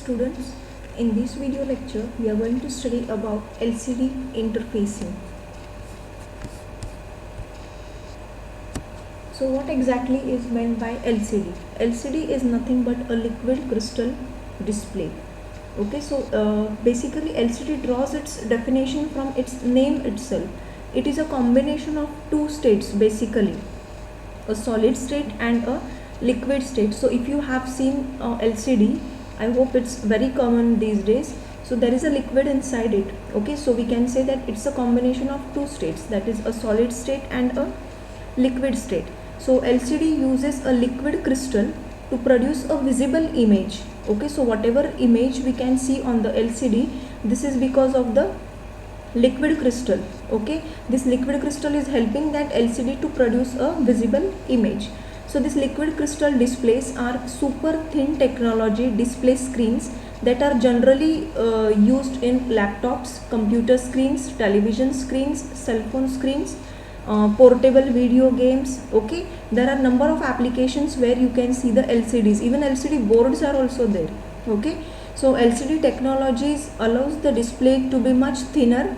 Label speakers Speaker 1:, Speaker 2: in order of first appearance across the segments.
Speaker 1: students, in this video lecture we are going to study about LCD interfacing. So what exactly is meant by LCD? LCD is nothing but a liquid crystal display. Okay, so basically LCD draws its definition from its name itself. It is a combination of two states, basically a solid state and a liquid state. So if you have seen LCD, I hope it's very common these days. So there is a liquid inside it. Okay, so we can say that it's a combination of two states, that is a solid state and a liquid state. So LCD uses a liquid crystal to produce a visible image. Okay, so whatever image we can see on the LCD, this is because of the liquid crystal. Okay, this liquid crystal is helping that LCD to produce a visible image. So this liquid crystal displays are super thin technology display screens that are generally used in laptops, computer screens, television screens, cell phone screens, portable video games. Okay, there are number of applications where you can see the LCDs. Even LCD boards are also there. Okay, so LCD technologies allows the display to be much thinner.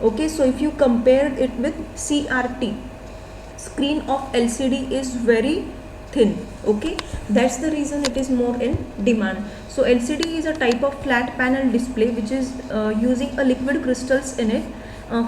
Speaker 1: Okay, so if you compare it with CRT, screen of LCD is very thin. Okay, that's the reason it is more in demand. So LCD is a type of flat panel display which is using a liquid crystals in it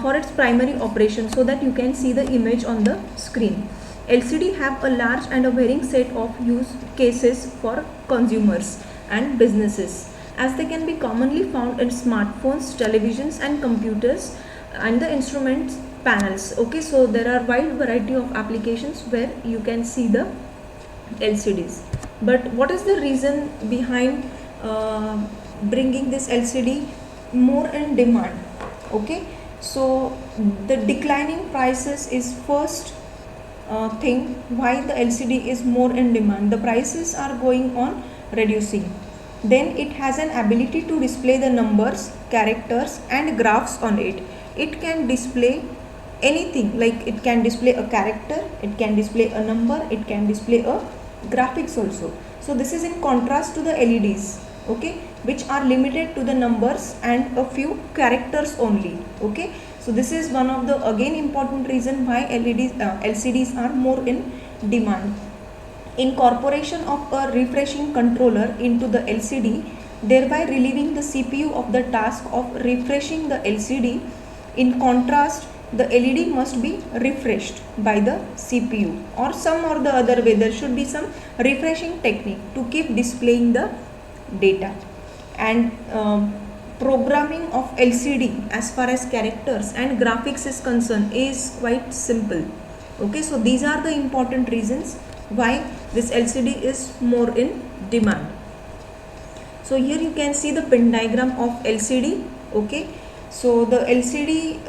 Speaker 1: for its primary operation, so that you can see the image on the screen. LCD have a large and a varying set of use cases for consumers and businesses, as they can be commonly found in smartphones, televisions and computers and the instruments panels. Okay, so there are wide variety of applications where you can see the LCDs. But what is the reason behind bringing this LCD more in demand? Okay, so the declining prices is first thing why the LCD is more in demand. The prices are going on reducing. Then it has an ability to display the numbers, characters and graphs on it. It can display anything, like it can display a character, it can display a number, it can display a graphics also. So this is in contrast to the LEDs, okay, which are limited to the numbers and a few characters only. Okay, so this is one of the again important reason why LCDs are more in demand. Incorporation of a refreshing controller into the LCD, thereby relieving the CPU of the task of refreshing the LCD. In contrast, the LED must be refreshed by the CPU, or some or the other way there should be some refreshing technique to keep displaying the data. And programming of LCD as far as characters and graphics is concerned is quite simple. Okay, so these are the important reasons why this LCD is more in demand. So here you can see the pin diagram of LCD. Okay, so the LCD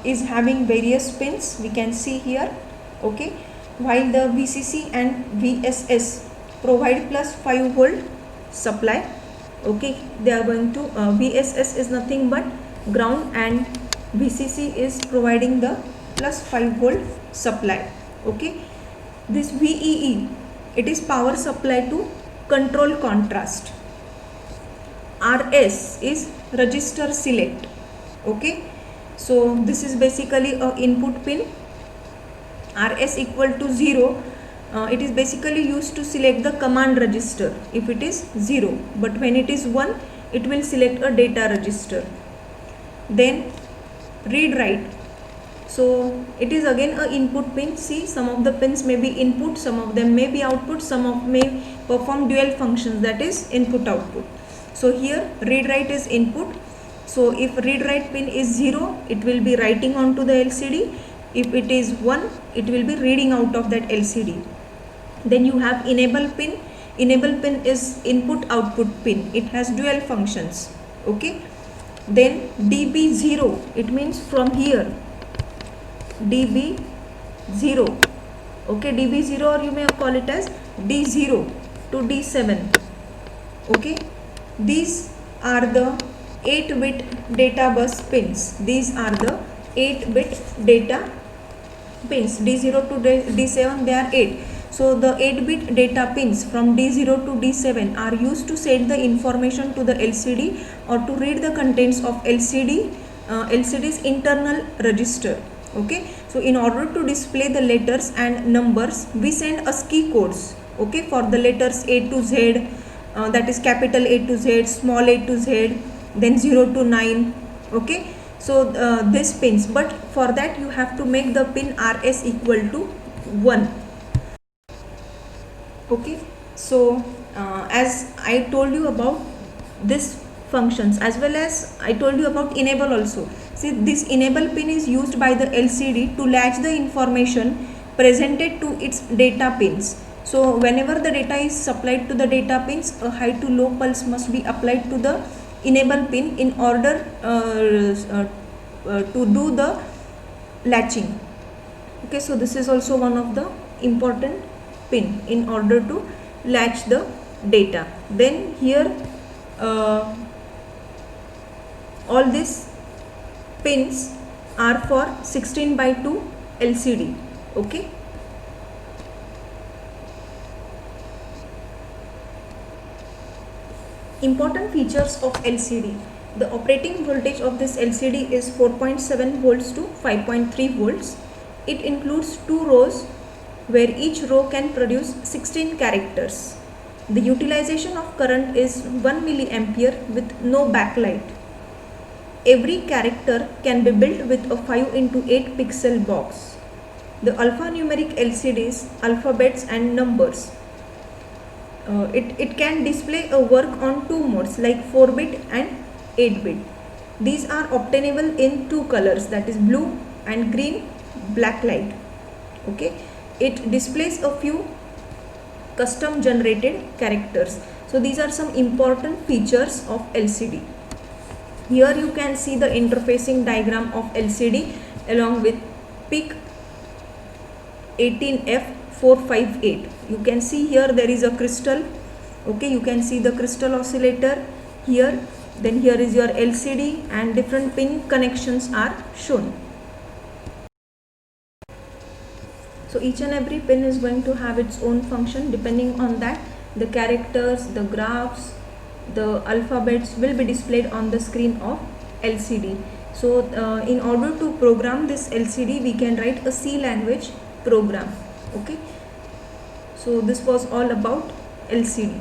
Speaker 1: is having various pins, we can see here. Okay, while the VCC and VSS provide plus 5 volt supply. Okay, they are going to VSS is nothing but ground and VCC is providing the plus 5 volt supply. Okay, this VEE, it is power supply to control contrast. RS is register select. Okay, so this is basically a input pin. RS equal to 0, it is basically used to select the command register if it is 0, but when it is 1 it will select a data register. Then read write, so it is again a input pin. See, some of the pins may be input, some of them may be output, some of may perform dual functions, that is input output. So here read write is input. So if read write pin is 0, it will be writing onto the LCD. If it is 1, it will be reading out of that LCD. Then you have enable pin. Enable pin is input output pin. It has dual functions. Okay. Then DB0, it means from here. DB0. Okay, DB0, or you may call it as D0 to D7. Okay. These are the 8-bit data bus pins. These are the 8-bit data pins. D0 to D7, they are 8. So the 8-bit data pins from D0 to D7 are used to send the information to the LCD or to read the contents of LCD's internal register. Okay, so in order to display the letters and numbers, we send ASCII codes, okay, for the letters A to Z, that is capital A to Z, small a to Z, then 0 to 9. Okay, so this pins, but for that you have to make the pin RS equal to 1. Okay, so as I told you about this functions, as well as I told you about enable also. See, this enable pin is used by the LCD to latch the information presented to its data pins. So whenever the data is supplied to the data pins, a high to low pulse must be applied to the enable pin in order to do the latching. Okay, so this is also one of the important pin in order to latch the data. Then here all these pins are for 16:2 LCD. Okay, important features of LCD. The operating voltage of this LCD is 4.7 volts to 5.3 volts. It includes 2 rows where each row can produce 16 characters. The utilization of current is 1 milliampere with no backlight. Every character can be built with a 5 into 8 pixel box. The alphanumeric LCDs, alphabets and numbers. It can display a work on 2 modes like 4-bit and 8-bit. These are obtainable in 2 colors, that is blue and green black light. Okay, it displays a few custom generated characters. So these are some important features of LCD. Here you can see the interfacing diagram of LCD along with PIC 18F458. You can see here there is a crystal. Okay, you can see the crystal oscillator here. Then here is your LCD and different pin connections are shown. So each and every pin is going to have its own function. Depending on that, the characters, the graphs, the alphabets will be displayed on the screen of LCD. So in order to program this LCD, we can write a C language program. Okay, so this was all about LCD.